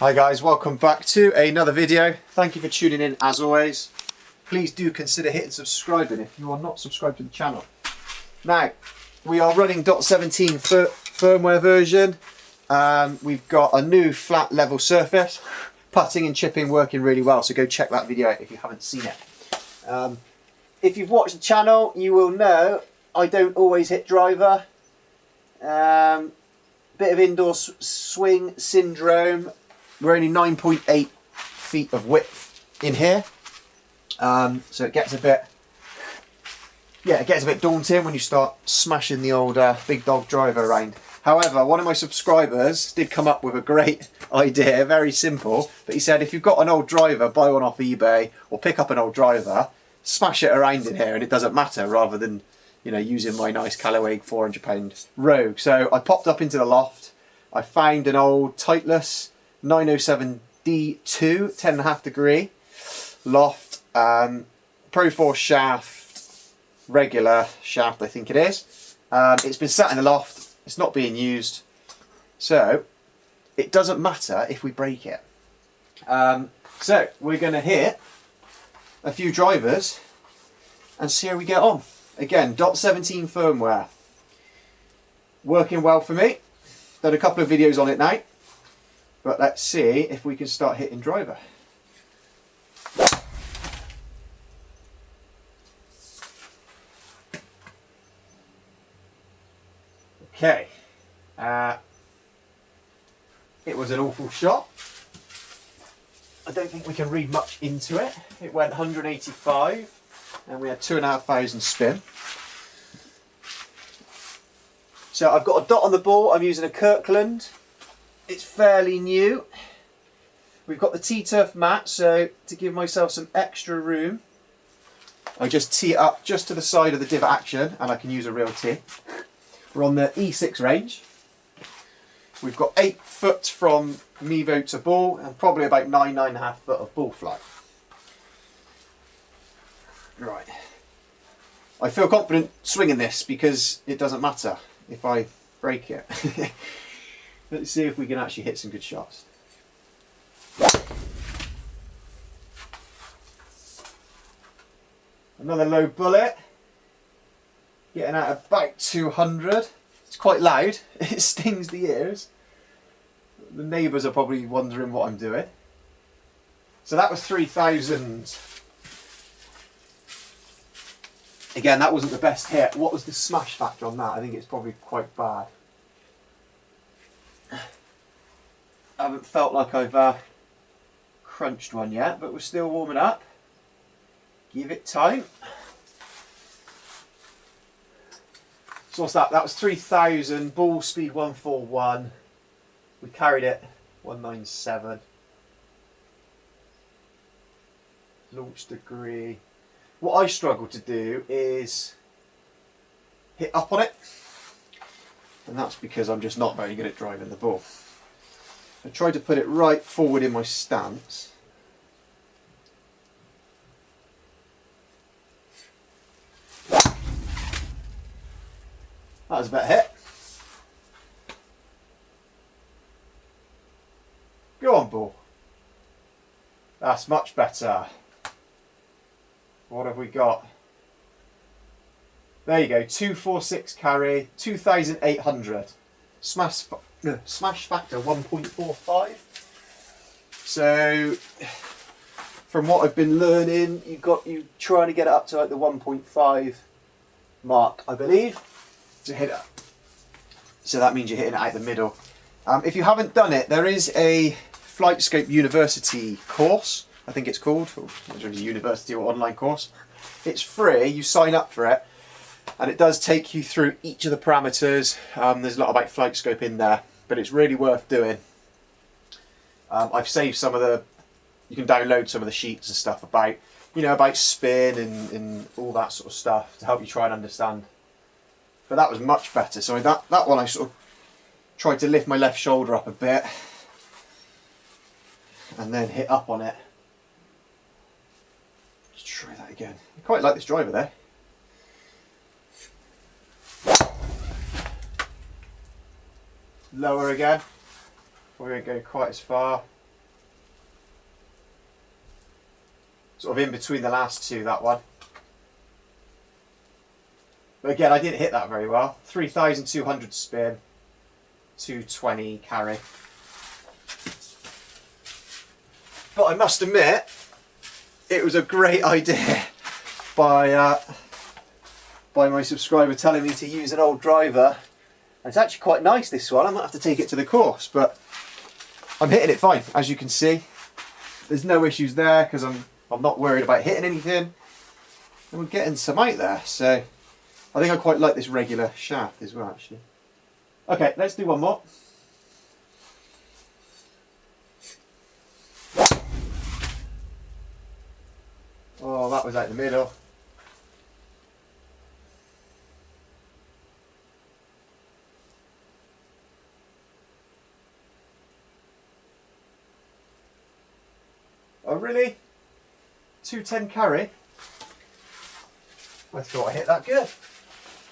Hi guys, welcome back to another video. Thank you for tuning in as always. Please do consider hitting subscribing if you are not subscribed to the channel. Now, we are running .17 firmware version. We've got a new flat level surface. Putting and chipping working really well, so go check that video out if you haven't seen it. If you've watched the channel, you will know I don't always hit driver. Bit of indoor swing syndrome. We're only 9.8 feet of width in here, so it gets a bit daunting when you start smashing the old big dog driver around. However, one of my subscribers did come up with a great idea, very simple, but he said if you've got an old driver, buy one off eBay or pick up an old driver, smash it around in here and it doesn't matter, rather than, you know, using my nice Callaway £400 Rogue. So I popped up into the loft, I found an old Titleist 907D2 10.5 degree loft, Pro Force shaft, regular shaft I think it is. It's been sat in the loft, it's not being used, so it doesn't matter if we break it. So we're going to hit a few drivers and see how we get on. Again, .17 firmware, working well for me. Done a couple of videos on it now. But let's see if we can start hitting driver. Okay. It was an awful shot. I don't think we can read much into it. It went 185 and we had 2,500 spin. So I've got a dot on the ball. I'm using a Kirkland. It's fairly new. We've got the T-turf mat, so to give myself some extra room, I just tee it up just to the side of the divot action and I can use a real tee. We're on the E6 range. We've got 8 foot from Mevo to ball and probably about 9.5 foot of ball flight. Right. I feel confident swinging this because it doesn't matter if I break it. Let's see if we can actually hit some good shots. Another low bullet. Getting out about 200. It's quite loud. It stings the ears. The neighbours are probably wondering what I'm doing. So that was 3,000. Again, that wasn't the best hit. What was the smash factor on that? I think it's probably quite bad. I haven't felt like I've crunched one yet, but we're still warming up. Give it time. So what's that? That was 3,000, ball speed 141. We carried it 197. Launch degree. What I struggle to do is hit up on it, and that's because I'm just not very good at driving the ball. I tried to put it right forward in my stance. That was a better hit. Go on, ball. That's much better. What have we got? There you go, 246 carry, 2,800. Smash factor 1.45. So from what I've been learning, you trying to get it up to like the 1.5 mark, I believe, to hit it. So that means you're hitting it out the middle. If you haven't done it, there is a Flight Scope University course, I think it's called, or whether it's a university or online course. It's free, you sign up for it, and it does take you through each of the parameters. There's a lot about flight scope in there, but it's really worth doing. I've saved some of the, you can download some of the sheets and stuff about, you know, about spin and all that sort of stuff to help you try and understand. But that was much better. So that one I sort of tried to lift my left shoulder up a bit and then hit up on it. Let's try that again. I quite like this driver there. Lower again. We won't go quite as far. sort of in between the last two, that one. But again, I didn't hit that very well. 3,200 spin, 220 carry. But I must admit, it was a great idea by my subscriber telling me to use an old driver. And it's actually quite nice, this one. I might have to take it to the course, but I'm hitting it fine, as you can see. There's no issues there because I'm not worried about hitting anything. And we're getting some out there, so I think I quite like this regular shaft as well, actually. Okay, let's do one more. Oh, that was out the middle. Oh, really? 210 carry? I thought I hit that good.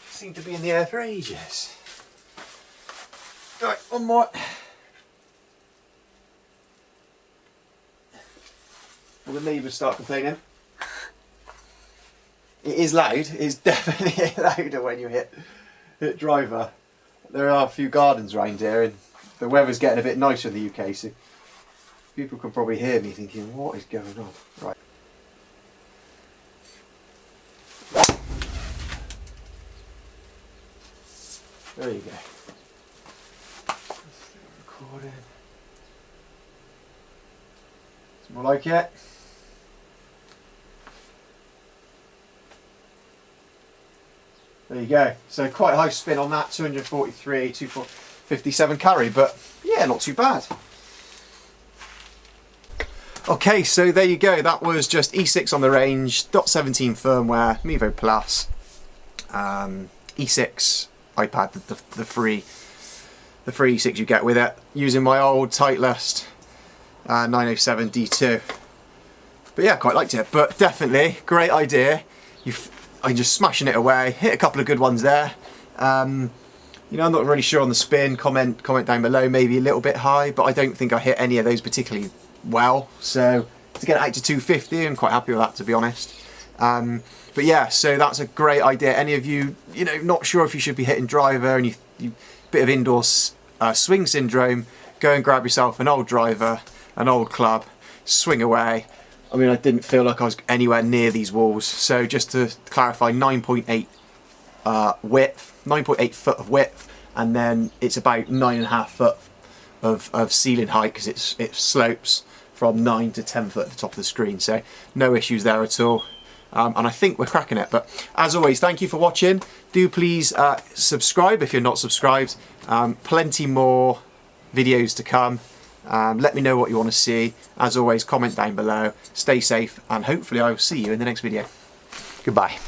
Seemed to be in the air for ages. Right, one more. Will the neighbours start complaining? It is loud. It's definitely louder when you hit driver. There are a few gardens around here and the weather's getting a bit nicer in the UK, so people can probably hear me thinking, what is going on? Right. There you go. Recording. It's more like it. There you go. So quite a high spin on that, 243, 257 carry, but yeah, not too bad. Okay, so there you go. That was just E6 on the range, .17 firmware, Mevo Plus, E6 iPad, the free E6 you get with it, using my old Titleist 907 D2. But yeah, quite liked it. But definitely, great idea. I'm just smashing it away. Hit a couple of good ones there. You know, I'm not really sure on the spin. Comment down below. Maybe a little bit high, but I don't think I hit any of those particularly well. So to get it out to 250, I'm quite happy with that, to be honest. But yeah, so that's a great idea. Any of you, you know, not sure if you should be hitting driver and you bit of indoor swing syndrome, go and grab yourself an old driver, an old club, swing away. I mean, I didn't feel like I was anywhere near these walls. So just to clarify, 9.8 width, 9.8 foot of width, and then it's about 9.5 foot of ceiling height because it slopes from 9 to 10 foot at the top of the screen. So no issues there at all. And I think we're cracking it. But as always, thank you for watching. Do please subscribe if you're not subscribed. Plenty more videos to come. Let me know what you want to see. As always, comment down below. Stay safe, and hopefully I will see you in the next video. Goodbye.